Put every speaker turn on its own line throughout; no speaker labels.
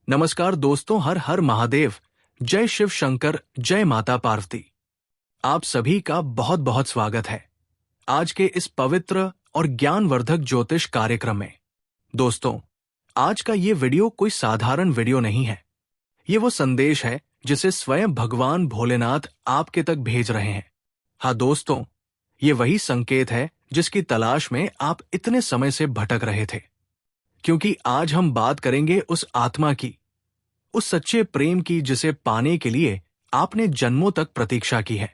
नमस्कार दोस्तों, हर हर महादेव। जय शिव शंकर, जय माता पार्वती। आप सभी का बहुत बहुत स्वागत है आज के इस पवित्र और ज्ञानवर्धक ज्योतिष कार्यक्रम में। दोस्तों, आज का ये वीडियो कोई साधारण वीडियो नहीं है। ये वो संदेश है जिसे स्वयं भगवान भोलेनाथ आपके तक भेज रहे हैं। हाँ दोस्तों, ये वही संकेत है जिसकी तलाश में आप इतने समय से भटक रहे थे। क्योंकि आज हम बात करेंगे उस आत्मा की, उस सच्चे प्रेम की जिसे पाने के लिए आपने जन्मों तक प्रतीक्षा की है।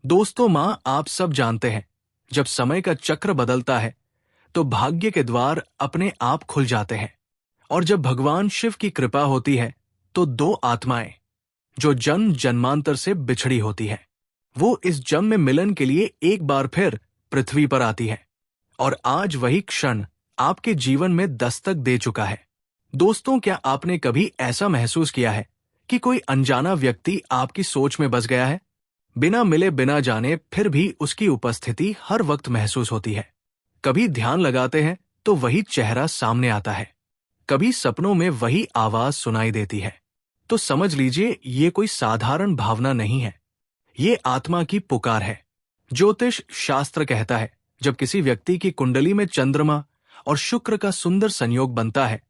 दोस्तों, मां, आप सब जानते हैं, जब समय का चक्र बदलता है तो भाग्य के द्वार अपने आप खुल जाते हैं। और जब भगवान शिव की कृपा होती है तो दो आत्माएं जो जन्म जन्मांतर से बिछड़ी होती है, वो इस जन्म में मिलन के लिए एक बार फिर पृथ्वी पर आती है। और आज वही क्षण आपके जीवन में दस्तक दे चुका है। दोस्तों, क्या आपने कभी ऐसा महसूस किया है कि कोई अनजाना व्यक्ति आपकी सोच में बस गया है? बिना मिले बिना जाने फिर भी उसकी उपस्थिति हर वक्त महसूस होती है। कभी ध्यान लगाते हैं तो वही चेहरा सामने आता है, कभी सपनों में वही आवाज सुनाई देती है। तो समझ लीजिए, ये कोई साधारण भावना नहीं है, ये आत्मा की पुकार है। ज्योतिष शास्त्र कहता है, जब किसी व्यक्ति की कुंडली में चंद्रमा और शुक्र का सुंदर संयोग बनता है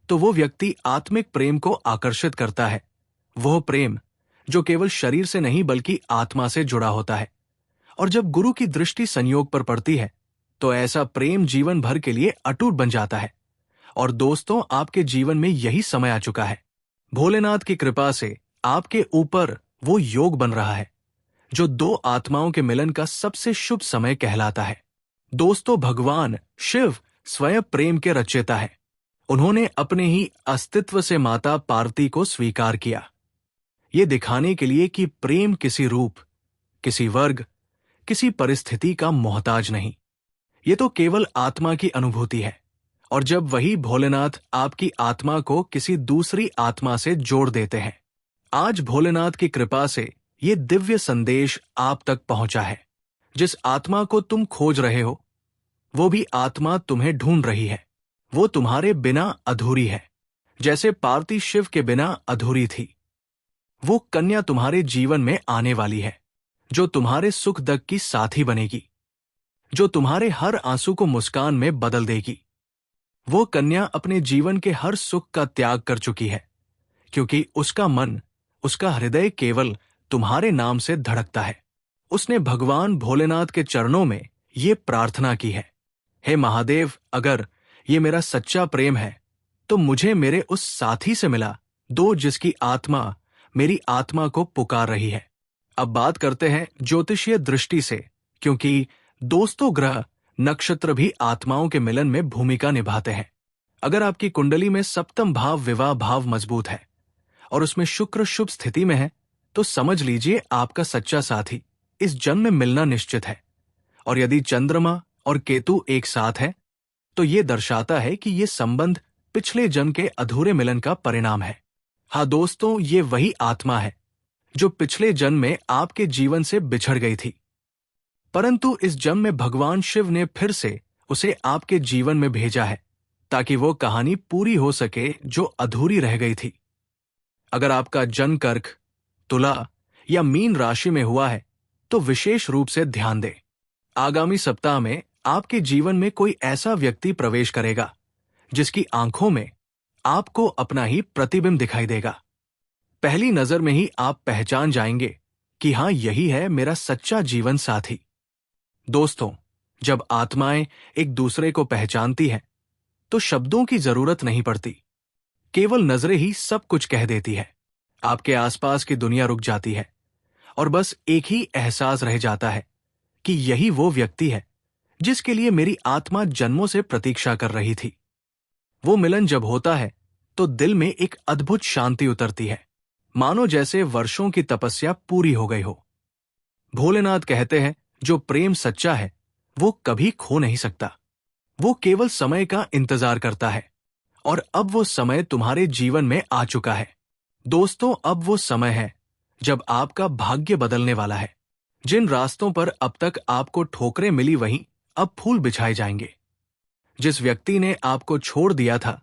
तो वो व्यक्ति आत्मिक प्रेम को आकर्षित करता है। वह प्रेम जो केवल शरीर से नहीं बल्कि आत्मा से जुड़ा होता है। और जब गुरु की दृष्टि संयोग पर पड़ती है तो ऐसा प्रेम जीवन भर के लिए अटूट बन जाता है। और दोस्तों, आपके जीवन में यही समय आ चुका है। भोलेनाथ की कृपा से आपके ऊपर वो योग बन रहा है जो दो आत्माओं के मिलन का सबसे शुभ समय कहलाता है। दोस्तों, भगवान शिव स्वयं प्रेम के रचयिता है। उन्होंने अपने ही अस्तित्व से माता पार्वती को स्वीकार किया, ये दिखाने के लिए कि प्रेम किसी रूप, किसी वर्ग, किसी परिस्थिति का मोहताज नहीं, ये तो केवल आत्मा की अनुभूति है। और जब वही भोलेनाथ आपकी आत्मा को किसी दूसरी आत्मा से जोड़ देते हैं, आज भोलेनाथ की कृपा से ये दिव्य संदेश आप तक पहुंचा है। जिस आत्मा को तुम खोज रहे हो, वो भी आत्मा तुम्हें ढूंढ रही है। वो तुम्हारे बिना अधूरी है, जैसे पार्वती शिव के बिना अधूरी थी। वो कन्या तुम्हारे जीवन में आने वाली है, जो तुम्हारे सुख दुख की साथी बनेगी, जो तुम्हारे हर आंसू को मुस्कान में बदल देगी। वो कन्या अपने जीवन के हर सुख का त्याग कर चुकी है, क्योंकि उसका मन, उसका हृदय केवल तुम्हारे नाम से धड़कता है। उसने भगवान भोलेनाथ के चरणों में ये प्रार्थना की है, हे महादेव, अगर ये मेरा सच्चा प्रेम है तो मुझे मेरे उस साथी से मिला दो जिसकी आत्मा मेरी आत्मा को पुकार रही है। अब बात करते हैं ज्योतिषीय दृष्टि से, क्योंकि दोस्तों, ग्रह नक्षत्र भी आत्माओं के मिलन में भूमिका निभाते हैं। अगर आपकी कुंडली में सप्तम भाव विवाह भाव मजबूत है और उसमें शुक्र शुभ स्थिति में है तो समझ लीजिए आपका सच्चा साथी इस जन्म में मिलना निश्चित है। और यदि चंद्रमा और केतु एक साथ है तो ये दर्शाता है कि ये संबंध पिछले जन्म के अधूरे मिलन का परिणाम है। हाँ दोस्तों, ये वही आत्मा है जो पिछले जन्म में आपके जीवन से बिछड़ गई थी, परंतु इस जन्म में भगवान शिव ने फिर से उसे आपके जीवन में भेजा है ताकि वो कहानी पूरी हो सके जो अधूरी रह गई थी। अगर आपका जन्म कर्क, तुला या मीन राशि में हुआ है तो विशेष रूप से ध्यान दें। आगामी सप्ताह में आपके जीवन में कोई ऐसा व्यक्ति प्रवेश करेगा जिसकी आंखों में आपको अपना ही प्रतिबिंब दिखाई देगा। पहली नजर में ही आप पहचान जाएंगे कि हां, यही है मेरा सच्चा जीवन साथी। दोस्तों, जब आत्माएं एक दूसरे को पहचानती हैं तो शब्दों की जरूरत नहीं पड़ती, केवल नजरें ही सब कुछ कह देती है। आपके आसपास की दुनिया रुक जाती है और बस एक ही एहसास रह जाता है कि यही वो व्यक्ति है जिसके लिए मेरी आत्मा जन्मों से प्रतीक्षा कर रही थी। वो मिलन जब होता है तो दिल में एक अद्भुत शांति उतरती है, मानो जैसे वर्षों की तपस्या पूरी हो गई हो। भोलेनाथ कहते हैं, जो प्रेम सच्चा है वो कभी खो नहीं सकता, वो केवल समय का इंतजार करता है। और अब वो समय तुम्हारे जीवन में आ चुका है। दोस्तों, अब वो समय है जब आपका भाग्य बदलने वाला है। जिन रास्तों पर अब तक आपको ठोकरें मिली, वहीं अब फूल बिछाए जाएंगे। जिस व्यक्ति ने आपको छोड़ दिया था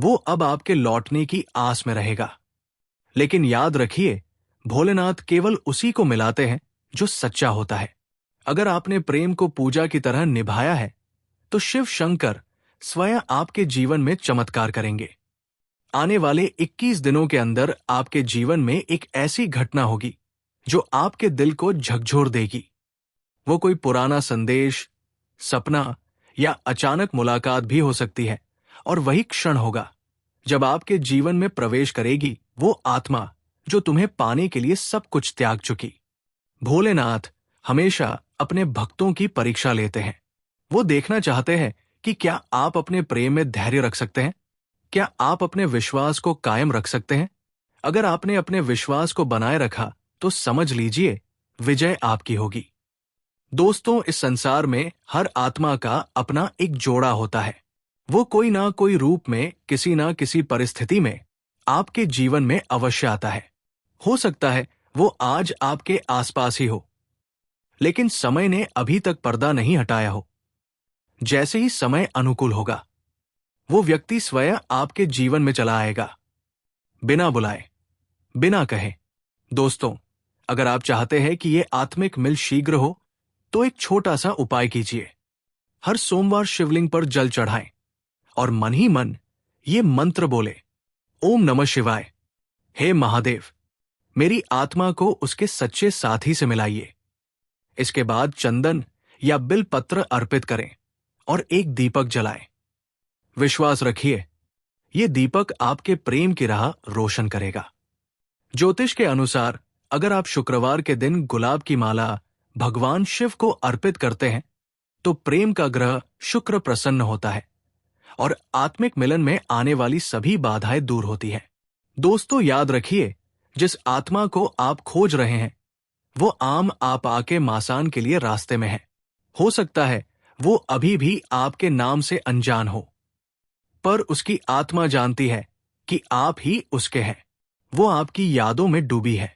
वो अब आपके लौटने की आस में रहेगा। लेकिन याद रखिए, भोलेनाथ केवल उसी को मिलाते हैं जो सच्चा होता है। अगर आपने प्रेम को पूजा की तरह निभाया है तो शिव शंकर स्वयं आपके जीवन में चमत्कार करेंगे। आने वाले 21 दिनों के अंदर आपके जीवन में एक ऐसी घटना होगी जो आपके दिल को झकझोर देगी। वो कोई पुराना संदेश, सपना या अचानक मुलाकात भी हो सकती है, और वही क्षण होगा जब आपके जीवन में प्रवेश करेगी वो आत्मा जो तुम्हें पाने के लिए सब कुछ त्याग चुकी। भोलेनाथ हमेशा अपने भक्तों की परीक्षा लेते हैं। वो देखना चाहते हैं कि क्या आप अपने प्रेम में धैर्य रख सकते हैं, क्या आप अपने विश्वास को कायम रख सकते हैं। अगर आपने अपने विश्वास को बनाए रखा तो समझ लीजिए विजय आपकी होगी। दोस्तों, इस संसार में हर आत्मा का अपना एक जोड़ा होता है। वो कोई ना कोई रूप में, किसी ना किसी परिस्थिति में आपके जीवन में अवश्य आता है। हो सकता है वो आज आपके आसपास ही हो, लेकिन समय ने अभी तक पर्दा नहीं हटाया हो। जैसे ही समय अनुकूल होगा, वो व्यक्ति स्वयं आपके जीवन में चला आएगा, बिना बुलाए, बिना कहे। दोस्तों, अगर आप चाहते हैं कि ये आत्मिक मिल शीघ्र हो तो एक छोटा सा उपाय कीजिए। हर सोमवार शिवलिंग पर जल चढ़ाएं और मन ही मन ये मंत्र बोले, ओम नमः शिवाय। हे महादेव, मेरी आत्मा को उसके सच्चे साथी से मिलाइए। इसके बाद चंदन या बिल पत्र अर्पित करें और एक दीपक जलाएं। विश्वास रखिए, ये दीपक आपके प्रेम की राह रोशन करेगा। ज्योतिष के अनुसार अगर आप शुक्रवार के दिन गुलाब की माला भगवान शिव को अर्पित करते हैं तो प्रेम का ग्रह शुक्र प्रसन्न होता है और आत्मिक मिलन में आने वाली सभी बाधाएं दूर होती हैं। दोस्तों, याद रखिए, जिस आत्मा को आप खोज रहे हैं वो आम आप आके मासान के लिए रास्ते में है। हो सकता है वो अभी भी आपके नाम से अनजान हो, पर उसकी आत्मा जानती है कि आप ही उसके हैं। वो आपकी यादों में डूबी है,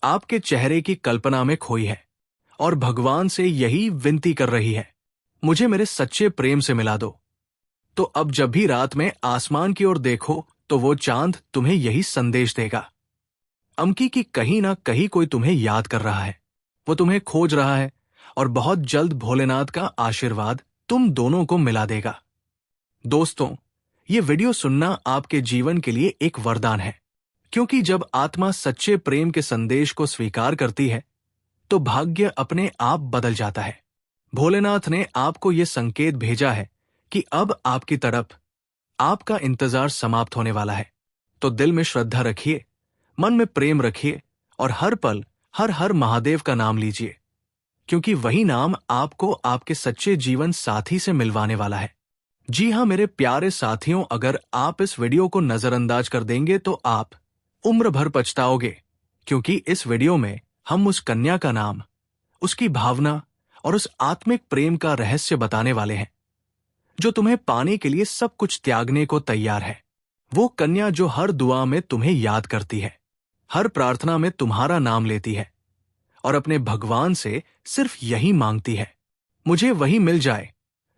आपके चेहरे की कल्पना में खोई है और भगवान से यही विनती कर रही है, मुझे मेरे सच्चे प्रेम से मिला दो। तो अब जब भी रात में आसमान की ओर देखो तो वो चांद तुम्हें यही संदेश देगा, अमकी की कहीं ना कहीं कोई तुम्हें याद कर रहा है, वो तुम्हें खोज रहा है और बहुत जल्द भोलेनाथ का आशीर्वाद तुम दोनों को मिला देगा। दोस्तों, ये वीडियो सुनना आपके जीवन के लिए एक वरदान है, क्योंकि जब आत्मा सच्चे प्रेम के संदेश को स्वीकार करती है तो भाग्य अपने आप बदल जाता है। भोलेनाथ ने आपको ये संकेत भेजा है कि अब आपकी तरफ आपका इंतजार समाप्त होने वाला है। तो दिल में श्रद्धा रखिए, मन में प्रेम रखिए और हर पल हर हर महादेव का नाम लीजिए, क्योंकि वही नाम आपको आपके सच्चे जीवन साथी से मिलवाने वाला है। जी हाँ मेरे प्यारे साथियों, अगर आप इस वीडियो को नजरअंदाज कर देंगे तो आप उम्र भर पछताओगे, क्योंकि इस वीडियो में हम उस कन्या का नाम, उसकी भावना और उस आत्मिक प्रेम का रहस्य बताने वाले हैं जो तुम्हें पाने के लिए सब कुछ त्यागने को तैयार है। वो कन्या जो हर दुआ में तुम्हें याद करती है, हर प्रार्थना में तुम्हारा नाम लेती है और अपने भगवान से सिर्फ यही मांगती है, मुझे वही मिल जाए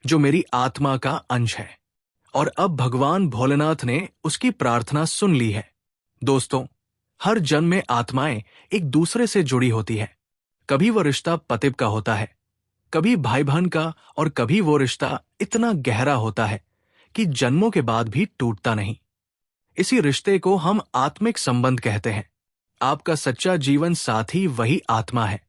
जो मेरी आत्मा का अंश है। और अब भगवान भोलेनाथ ने उसकी प्रार्थना सुन ली है। दोस्तों, हर जन्म में आत्माएं एक दूसरे से जुड़ी होती है। कभी वो रिश्ता पतिव का होता है, कभी भाई बहन का, और कभी वो रिश्ता इतना गहरा होता है कि जन्मों के बाद भी टूटता नहीं। इसी रिश्ते को हम आत्मिक संबंध कहते हैं। आपका सच्चा जीवन साथी वही आत्मा है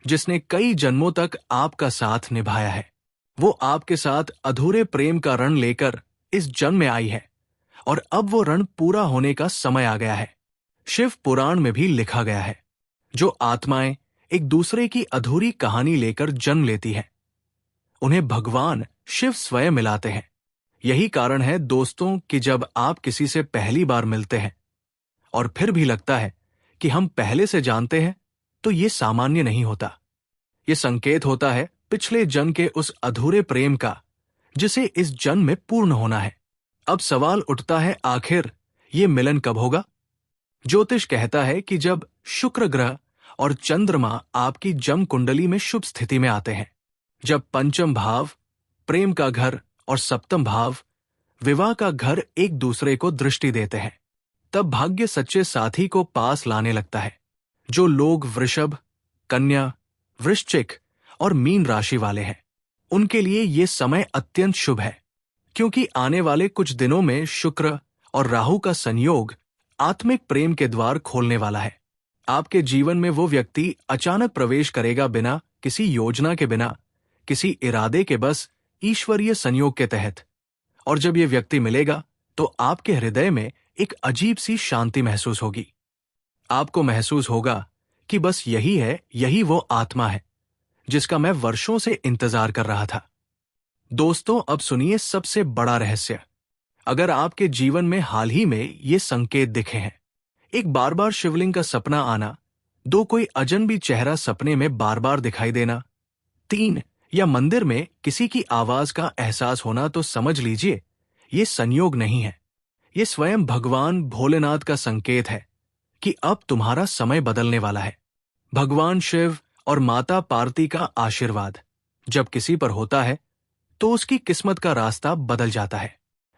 जिसने कई जन्मों तक आपका साथ निभाया है। वो आपके साथ अधूरे प्रेम का रण लेकर इस जन्म में आई है और अब वो रण पूरा होने का समय आ गया है। शिव पुराण में भी लिखा गया है, जो आत्माएं एक दूसरे की अधूरी कहानी लेकर जन्म लेती हैं, उन्हें भगवान शिव स्वयं मिलाते हैं। यही कारण है दोस्तों कि जब आप किसी से पहली बार मिलते हैं और फिर भी लगता है कि हम पहले से जानते हैं, तो ये सामान्य नहीं होता। ये संकेत होता है पिछले जन्म के उस अधूरे प्रेम का, जिसे इस जन्म में पूर्ण होना है। अब सवाल उठता है, आखिर ये मिलन कब होगा? ज्योतिष कहता है कि जब शुक्र ग्रह और चंद्रमा आपकी जन्म कुंडली में शुभ स्थिति में आते हैं, जब पंचम भाव प्रेम का घर और सप्तम भाव विवाह का घर एक दूसरे को दृष्टि देते हैं, तब भाग्य सच्चे साथी को पास लाने लगता है। जो लोग वृषभ, कन्या, वृश्चिक और मीन राशि वाले हैं, उनके लिए ये समय अत्यंत शुभ है, क्योंकि आने वाले कुछ दिनों में शुक्र और राहु का संयोग आत्मिक प्रेम के द्वार खोलने वाला है। आपके जीवन में वो व्यक्ति अचानक प्रवेश करेगा, बिना किसी योजना के, बिना किसी इरादे के, बस ईश्वरीय संयोग के तहत। और जब ये व्यक्ति मिलेगा तो आपके हृदय में एक अजीब सी शांति महसूस होगी। आपको महसूस होगा कि बस यही है, यही वो आत्मा है जिसका मैं वर्षों से इंतजार कर रहा था। दोस्तों, अब सुनिए सबसे बड़ा रहस्य। अगर आपके जीवन में हाल ही में ये संकेत दिखे हैं, एक बार बार शिवलिंग का सपना आना, 2 कोई अजनबी चेहरा सपने में बार बार दिखाई देना, 3 या मंदिर में किसी की आवाज का एहसास होना, तो समझ लीजिए ये संयोग नहीं है। ये स्वयं भगवान भोलेनाथ का संकेत है कि अब तुम्हारा समय बदलने वाला है। भगवान शिव और माता पार्वती का आशीर्वाद जब किसी पर होता है तो उसकी किस्मत का रास्ता बदल जाता है।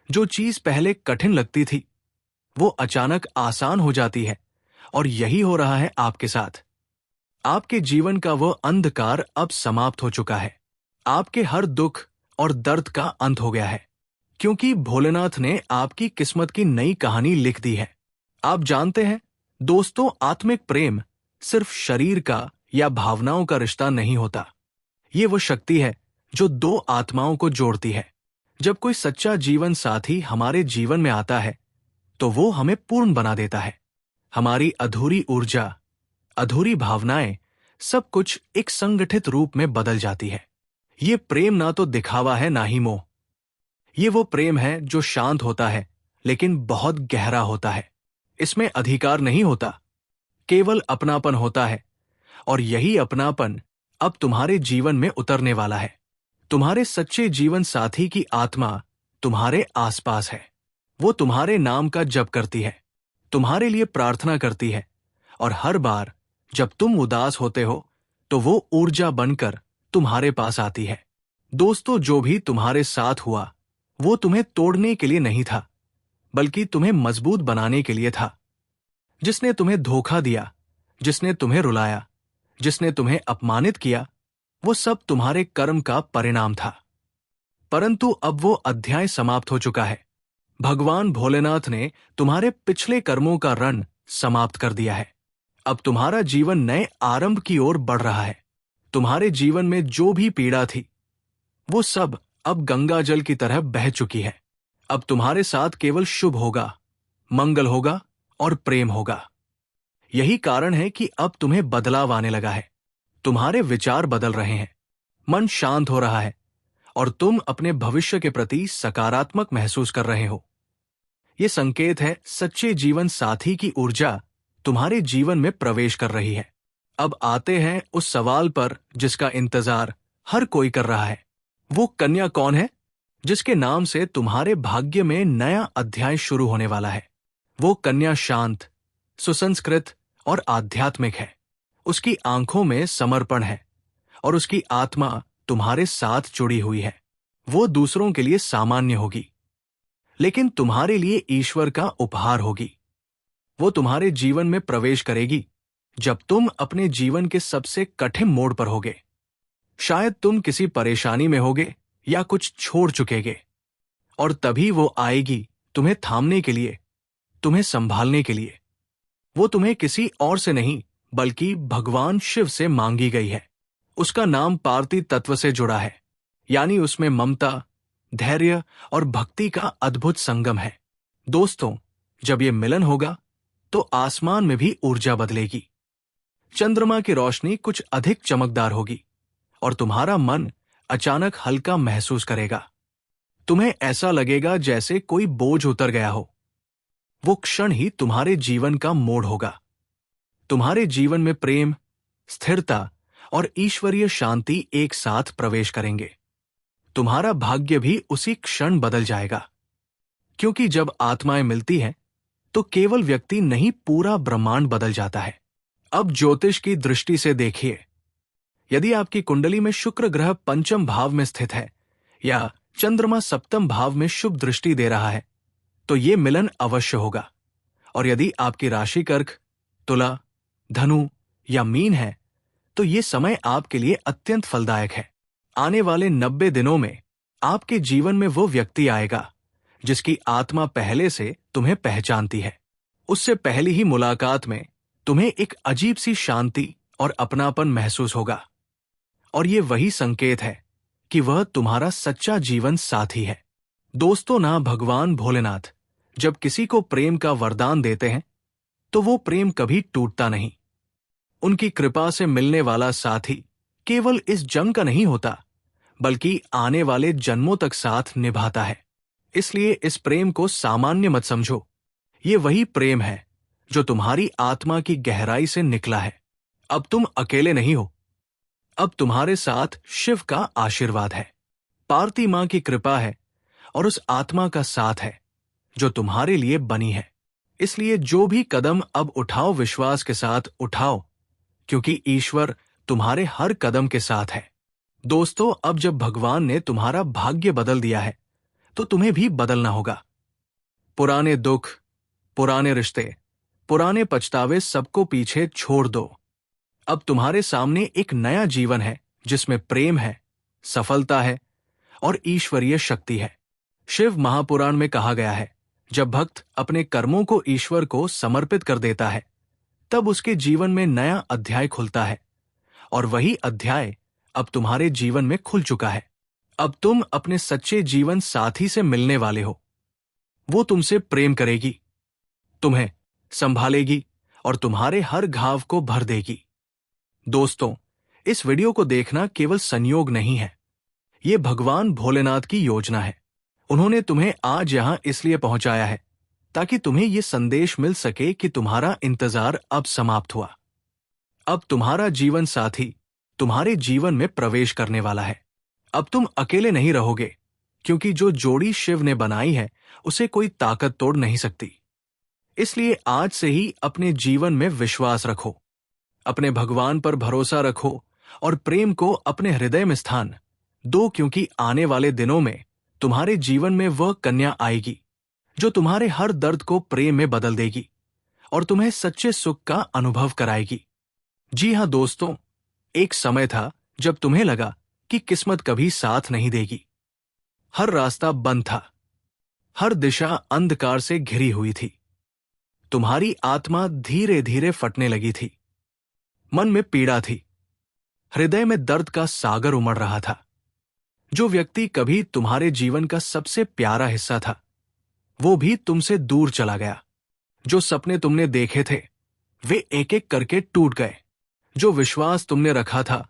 जो चीज पहले कठिन लगती थी वो अचानक आसान हो जाती है, और यही हो रहा है आपके साथ। आपके जीवन का वो अंधकार अब समाप्त हो चुका है। आपके हर दुख और दर्द का अंत हो गया है, क्योंकि भोलेनाथ ने आपकी किस्मत की नई कहानी लिख दी है। आप जानते हैं दोस्तों, आत्मिक प्रेम सिर्फ शरीर का या भावनाओं का रिश्ता नहीं होता। ये वो शक्ति है जो 2 आत्माओं को जोड़ती है। जब कोई सच्चा जीवन साथी हमारे जीवन में आता है तो वो हमें पूर्ण बना देता है। हमारी अधूरी ऊर्जा, अधूरी भावनाएं, सब कुछ एक संगठित रूप में बदल जाती है। ये प्रेम ना तो दिखावा है, ना ही मोह। ये वो प्रेम है जो शांत होता है लेकिन बहुत गहरा होता है। इसमें अधिकार नहीं होता, केवल अपनापन होता है। और यही अपनापन अब तुम्हारे जीवन में उतरने वाला है। तुम्हारे सच्चे जीवन साथी की आत्मा तुम्हारे आसपास है। वो तुम्हारे नाम का जप करती है, तुम्हारे लिए प्रार्थना करती है, और हर बार जब तुम उदास होते हो तो वो ऊर्जा बनकर तुम्हारे पास आती है। दोस्तों, जो भी तुम्हारे साथ हुआ वो तुम्हें तोड़ने के लिए नहीं था, बल्कि तुम्हें मजबूत बनाने के लिए था। जिसने तुम्हें धोखा दिया, जिसने तुम्हें रुलाया, जिसने तुम्हें अपमानित किया, वो सब तुम्हारे कर्म का परिणाम था। परंतु अब वो अध्याय समाप्त हो चुका है। भगवान भोलेनाथ ने तुम्हारे पिछले कर्मों का रण समाप्त कर दिया है। अब तुम्हारा जीवन नए आरंभ की ओर बढ़ रहा है। तुम्हारे जीवन में जो भी पीड़ा थी वो सब अब गंगा जल की तरह बह चुकी है। अब तुम्हारे साथ केवल शुभ होगा, मंगल होगा और प्रेम होगा। यही कारण है कि अब तुम्हें बदलाव आने लगा है। तुम्हारे विचार बदल रहे हैं, मन शांत हो रहा है, और तुम अपने भविष्य के प्रति सकारात्मक महसूस कर रहे हो। ये संकेत है सच्चे जीवन साथी की ऊर्जा तुम्हारे जीवन में प्रवेश कर रही है। अब आते हैं उस सवाल पर जिसका इंतजार हर कोई कर रहा है। वो कन्या कौन है जिसके नाम से तुम्हारे भाग्य में नया अध्याय शुरू होने वाला है? वो कन्या शांत, सुसंस्कृत और आध्यात्मिक है। उसकी आंखों में समर्पण है और उसकी आत्मा तुम्हारे साथ जुड़ी हुई है। वो दूसरों के लिए सामान्य होगी, लेकिन तुम्हारे लिए ईश्वर का उपहार होगी। वो तुम्हारे जीवन में प्रवेश करेगी जब तुम अपने जीवन के सबसे कठिन मोड़ पर होगे। शायद तुम किसी परेशानी में होगे या कुछ छोड़ चुकेगे, और तभी वो आएगी तुम्हें थामने के लिए, तुम्हें संभालने के लिए। वो तुम्हें किसी और से नहीं बल्कि भगवान शिव से मांगी गई है। उसका नाम पार्वती तत्व से जुड़ा है, यानी उसमें ममता, धैर्य और भक्ति का अद्भुत संगम है। दोस्तों, जब ये मिलन होगा तो आसमान में भी ऊर्जा बदलेगी। चंद्रमा की रोशनी कुछ अधिक चमकदार होगी और तुम्हारा मन अचानक हल्का महसूस करेगा। तुम्हें ऐसा लगेगा जैसे कोई बोझ उतर गया हो। वो क्षण ही तुम्हारे जीवन का मोड़ होगा। तुम्हारे जीवन में प्रेम, स्थिरता और ईश्वरीय शांति एक साथ प्रवेश करेंगे। तुम्हारा भाग्य भी उसी क्षण बदल जाएगा, क्योंकि जब आत्माएं मिलती हैं तो केवल व्यक्ति नहीं, पूरा ब्रह्मांड बदल जाता है। अब ज्योतिष की दृष्टि से देखिए। यदि आपकी कुंडली में शुक्र ग्रह पंचम भाव में स्थित है या चंद्रमा सप्तम भाव में शुभ दृष्टि दे रहा है, तो ये मिलन अवश्य होगा। और यदि आपकी राशि कर्क, तुला, धनु या मीन है, तो ये समय आपके लिए अत्यंत फलदायक है। आने वाले 90 दिनों में आपके जीवन में वो व्यक्ति आएगा जिसकी आत्मा पहले से तुम्हें पहचानती है। उससे पहली ही मुलाकात में तुम्हें एक अजीब सी शांति और अपनापन महसूस होगा, और ये वही संकेत है कि वह तुम्हारा सच्चा जीवन साथी है। दोस्तों, ना भगवान भोलेनाथ जब किसी को प्रेम का वरदान देते हैं तो वो प्रेम कभी टूटता नहीं। उनकी कृपा से मिलने वाला साथी केवल इस जन्म का नहीं होता, बल्कि आने वाले जन्मों तक साथ निभाता है। इसलिए इस प्रेम को सामान्य मत समझो। ये वही प्रेम है जो तुम्हारी आत्मा की गहराई से निकला है। अब तुम अकेले नहीं हो। अब तुम्हारे साथ शिव का आशीर्वाद है, पार्वती मां की कृपा है और उस आत्मा का साथ है जो तुम्हारे लिए बनी है। इसलिए जो भी कदम अब उठाओ, विश्वास के साथ उठाओ, क्योंकि ईश्वर तुम्हारे हर कदम के साथ है। दोस्तों, अब जब भगवान ने तुम्हारा भाग्य बदल दिया है तो तुम्हें भी बदलना होगा। पुराने दुख, पुराने रिश्ते, पुराने पछतावे सबको पीछे छोड़ दो। अब तुम्हारे सामने एक नया जीवन है जिसमें प्रेम है, सफलता है और ईश्वरीय शक्ति है। शिव महापुराण में कहा गया है, जब भक्त अपने कर्मों को ईश्वर को समर्पित कर देता है तब उसके जीवन में नया अध्याय खुलता है, और वही अध्याय अब तुम्हारे जीवन में खुल चुका है। अब तुम अपने सच्चे जीवन साथी से मिलने वाले हो। वो तुमसे प्रेम करेगी, तुम्हें संभालेगी और तुम्हारे हर घाव को भर देगी। दोस्तों, इस वीडियो को देखना केवल संयोग नहीं है, ये भगवान भोलेनाथ की योजना है। उन्होंने तुम्हें आज यहां इसलिए पहुंचाया है ताकि तुम्हें यह संदेश मिल सके कि तुम्हारा इंतजार अब समाप्त हुआ। अब तुम्हारा जीवन साथी तुम्हारे जीवन में प्रवेश करने वाला है। अब तुम अकेले नहीं रहोगे, क्योंकि जो जोड़ी शिव ने बनाई है उसे कोई ताकत तोड़ नहीं सकती। इसलिए आज से ही अपने जीवन में विश्वास रखो, अपने भगवान पर भरोसा रखो और प्रेम को अपने हृदय में स्थान दो, क्योंकि आने वाले दिनों में तुम्हारे जीवन में वह कन्या आएगी जो तुम्हारे हर दर्द को प्रेम में बदल देगी और तुम्हें सच्चे सुख का अनुभव कराएगी। जी हां दोस्तों, एक समय था जब तुम्हें लगा कि किस्मत कभी साथ नहीं देगी। हर रास्ता बंद था, हर दिशा अंधकार से घिरी हुई थी। तुम्हारी आत्मा धीरे धीरे फटने लगी थी, मन में पीड़ा थी, हृदय में दर्द का सागर उमड़ रहा था। जो व्यक्ति कभी तुम्हारे जीवन का सबसे प्यारा हिस्सा था, वो भी तुमसे दूर चला गया। जो सपने तुमने देखे थे, वे एक एक करके टूट गए। जो विश्वास तुमने रखा था,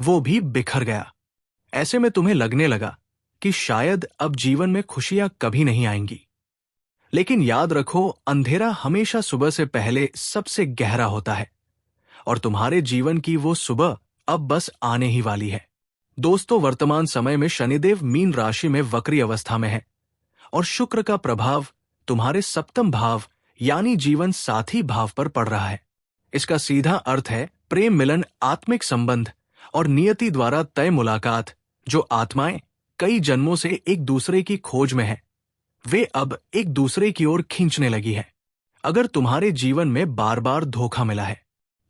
वो भी बिखर गया। ऐसे में तुम्हें लगने लगा कि शायद अब जीवन में खुशियां कभी नहीं आएंगी। लेकिन याद रखो, अंधेरा हमेशा सुबह से पहले सबसे गहरा होता है, और तुम्हारे जीवन की वो सुबह अब बस आने ही वाली है। दोस्तों, वर्तमान समय में शनिदेव मीन राशि में वक्री अवस्था में है और शुक्र का प्रभाव तुम्हारे सप्तम भाव यानी जीवन साथी भाव पर पड़ रहा है। इसका सीधा अर्थ है प्रेम, मिलन, आत्मिक संबंध और नियति द्वारा तय मुलाकात। जो आत्माएं कई जन्मों से एक दूसरे की खोज में हैं, वे अब एक दूसरे की ओर खींचने लगी है। अगर तुम्हारे जीवन में बार बार धोखा मिला है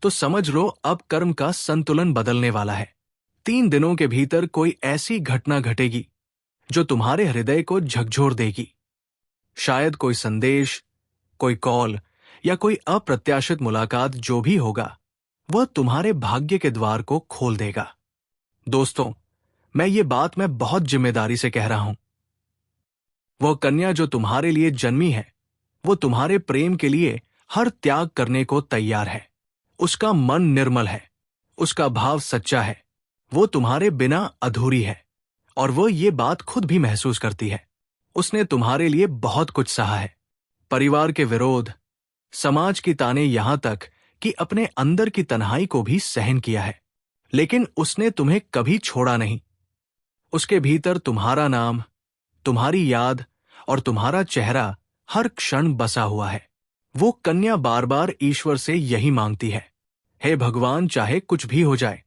तो समझ लो अब कर्म का संतुलन बदलने वाला है। 3 दिनों के भीतर कोई ऐसी घटना घटेगी जो तुम्हारे हृदय को झकझोर देगी। शायद कोई संदेश, कोई कॉल या कोई अप्रत्याशित मुलाकात, जो भी होगा वह तुम्हारे भाग्य के द्वार को खोल देगा। दोस्तों, ये बात मैं बहुत जिम्मेदारी से कह रहा हूं। वह कन्या जो तुम्हारे लिए जन्मी है, वो तुम्हारे प्रेम के लिए हर त्याग करने को तैयार है। उसका मन निर्मल है, उसका भाव सच्चा है, वो तुम्हारे बिना अधूरी है और वो ये बात खुद भी महसूस करती है। उसने तुम्हारे लिए बहुत कुछ सहा है, परिवार के विरोध, समाज की ताने, यहां तक कि अपने अंदर की तन्हाई को भी सहन किया है, लेकिन उसने तुम्हें कभी छोड़ा नहीं। उसके भीतर तुम्हारा नाम, तुम्हारी याद और तुम्हारा चेहरा हर क्षण बसा हुआ है। वो कन्या बार बार ईश्वर से यही मांगती है, हे भगवान, चाहे कुछ भी हो जाए,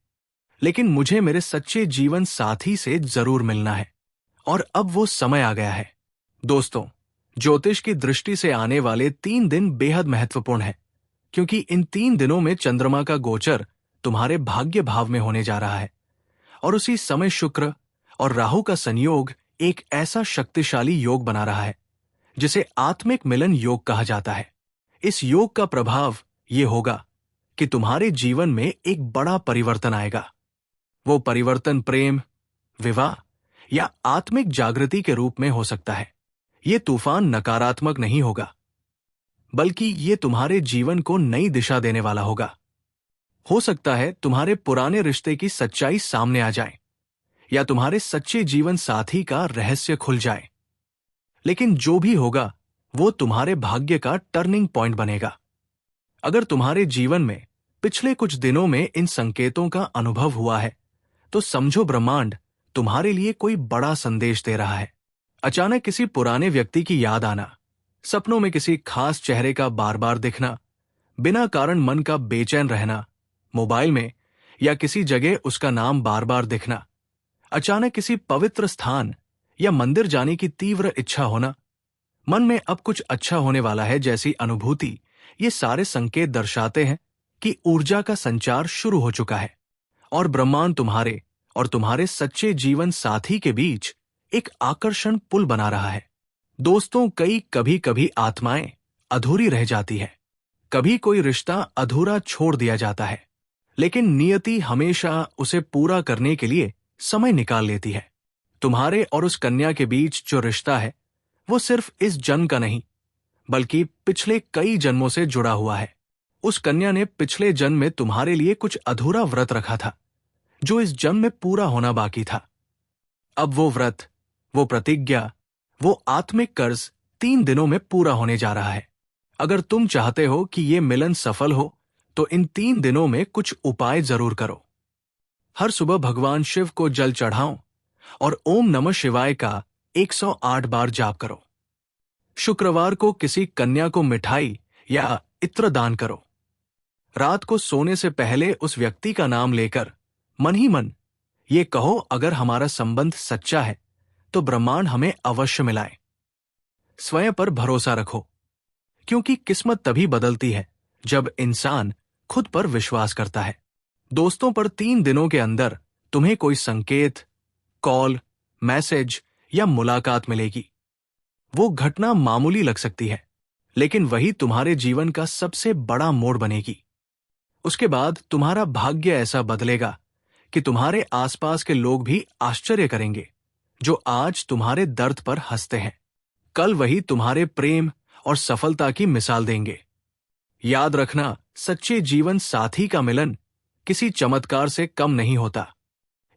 लेकिन मुझे मेरे सच्चे जीवन साथी से जरूर मिलना है। और अब वो समय आ गया है। दोस्तों, ज्योतिष की दृष्टि से आने वाले 3 दिन बेहद महत्वपूर्ण हैं, क्योंकि इन 3 दिनों में चंद्रमा का गोचर तुम्हारे भाग्य भाव में होने जा रहा है और उसी समय शुक्र और राहु का संयोग एक ऐसा शक्तिशाली योग बना रहा है जिसे आत्मिक मिलन योग कहा जाता है। इस योग का प्रभाव ये होगा कि तुम्हारे जीवन में एक बड़ा परिवर्तन आएगा। वो परिवर्तन प्रेम, विवाह या आत्मिक जागृति के रूप में हो सकता है। ये तूफान नकारात्मक नहीं होगा, बल्कि ये तुम्हारे जीवन को नई दिशा देने वाला होगा। हो सकता है तुम्हारे पुराने रिश्ते की सच्चाई सामने आ जाए या तुम्हारे सच्चे जीवन साथी का रहस्य खुल जाए। लेकिन जो भी होगा वो तुम्हारे भाग्य का टर्निंग पॉइंट बनेगा। अगर तुम्हारे जीवन में पिछले कुछ दिनों में इन संकेतों का अनुभव हुआ है तो समझो ब्रह्मांड तुम्हारे लिए कोई बड़ा संदेश दे रहा है। अचानक किसी पुराने व्यक्ति की याद आना, सपनों में किसी खास चेहरे का बार बार दिखना, बिना कारण मन का बेचैन रहना, मोबाइल में या किसी जगह उसका नाम बार बार दिखना, अचानक किसी पवित्र स्थान या मंदिर जाने की तीव्र इच्छा होना, मन में अब कुछ अच्छा होने वाला है जैसी अनुभूति, ये सारे संकेत दर्शाते हैं कि ऊर्जा का संचार शुरू हो चुका है और ब्रह्मांड तुम्हारे और तुम्हारे सच्चे जीवन साथी के बीच एक आकर्षण पुल बना रहा है। दोस्तों, कभी कभी आत्माएं अधूरी रह जाती है, कभी कोई रिश्ता अधूरा छोड़ दिया जाता है, लेकिन नियति हमेशा उसे पूरा करने के लिए समय निकाल लेती है। तुम्हारे और उस कन्या के बीच जो रिश्ता है वो सिर्फ इस जन्म का नहीं, बल्कि पिछले कई जन्मों से जुड़ा हुआ है। उस कन्या ने पिछले जन्म में तुम्हारे लिए कुछ अधूरा व्रत रखा था जो इस जन्म में पूरा होना बाकी था। अब वो व्रत, वो प्रतिज्ञा, वो आत्मिक कर्ज 3 दिनों में पूरा होने जा रहा है। अगर तुम चाहते हो कि ये मिलन सफल हो तो इन 3 दिनों में कुछ उपाय जरूर करो। हर सुबह भगवान शिव को जल चढ़ाओ और ओम नमः शिवाय का 108 बार जाप करो। शुक्रवार को किसी कन्या को मिठाई या इत्र दान करो। रात को सोने से पहले उस व्यक्ति का नाम लेकर मन ही मन ये कहो, अगर हमारा संबंध सच्चा है तो ब्रह्मांड हमें अवश्य मिलाए। स्वयं पर भरोसा रखो, क्योंकि किस्मत तभी बदलती है जब इंसान खुद पर विश्वास करता है। दोस्तों, पर 3 दिनों के अंदर तुम्हें कोई संकेत, कॉल, मैसेज या मुलाकात मिलेगी। वो घटना मामूली लग सकती है, लेकिन वही तुम्हारे जीवन का सबसे बड़ा मोड़ बनेगी। उसके बाद तुम्हारा भाग्य ऐसा बदलेगा कि तुम्हारे आसपास के लोग भी आश्चर्य करेंगे। जो आज तुम्हारे दर्द पर हंसते हैं, कल वही तुम्हारे प्रेम और सफलता की मिसाल देंगे। याद रखना, सच्चे जीवन साथी का मिलन किसी चमत्कार से कम नहीं होता।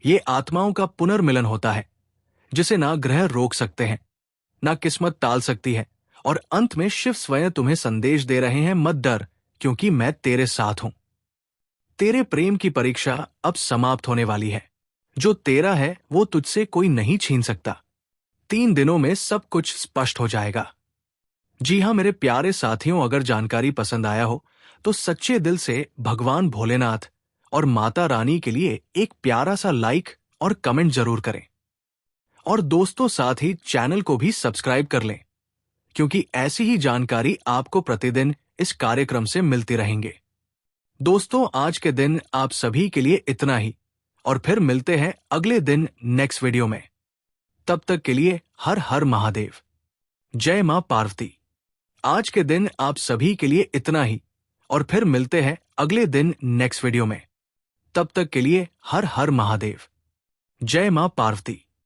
ये आत्माओं का पुनर्मिलन होता है जिसे ना ग्रह रोक सकते हैं, ना किस्मत टाल सकती है। और अंत में शिव स्वयं तुम्हें संदेश दे रहे हैं, मत डर, क्योंकि मैं तेरे साथ हूं। तेरे प्रेम की परीक्षा अब समाप्त होने वाली है। जो तेरा है वो तुझसे कोई नहीं छीन सकता। 3 दिनों में सब कुछ स्पष्ट हो जाएगा। जी हां मेरे प्यारे साथियों, अगर जानकारी पसंद आया हो तो सच्चे दिल से भगवान भोलेनाथ और माता रानी के लिए एक प्यारा सा लाइक और कमेंट जरूर करें। और दोस्तों, साथ ही चैनल को भी सब्सक्राइब कर लें, क्योंकि ऐसी ही जानकारी आपको प्रतिदिन इस कार्यक्रम से मिलती रहेंगे। दोस्तों, आज के दिन आप सभी के लिए इतना ही, और फिर मिलते हैं अगले दिन नेक्स्ट वीडियो में। तब तक के लिए हर हर महादेव, जय मां पार्वती। आज के दिन आप सभी के लिए इतना ही, और फिर मिलते हैं अगले दिन नेक्स्ट वीडियो में। तब तक के लिए हर हर महादेव, जय मां पार्वती।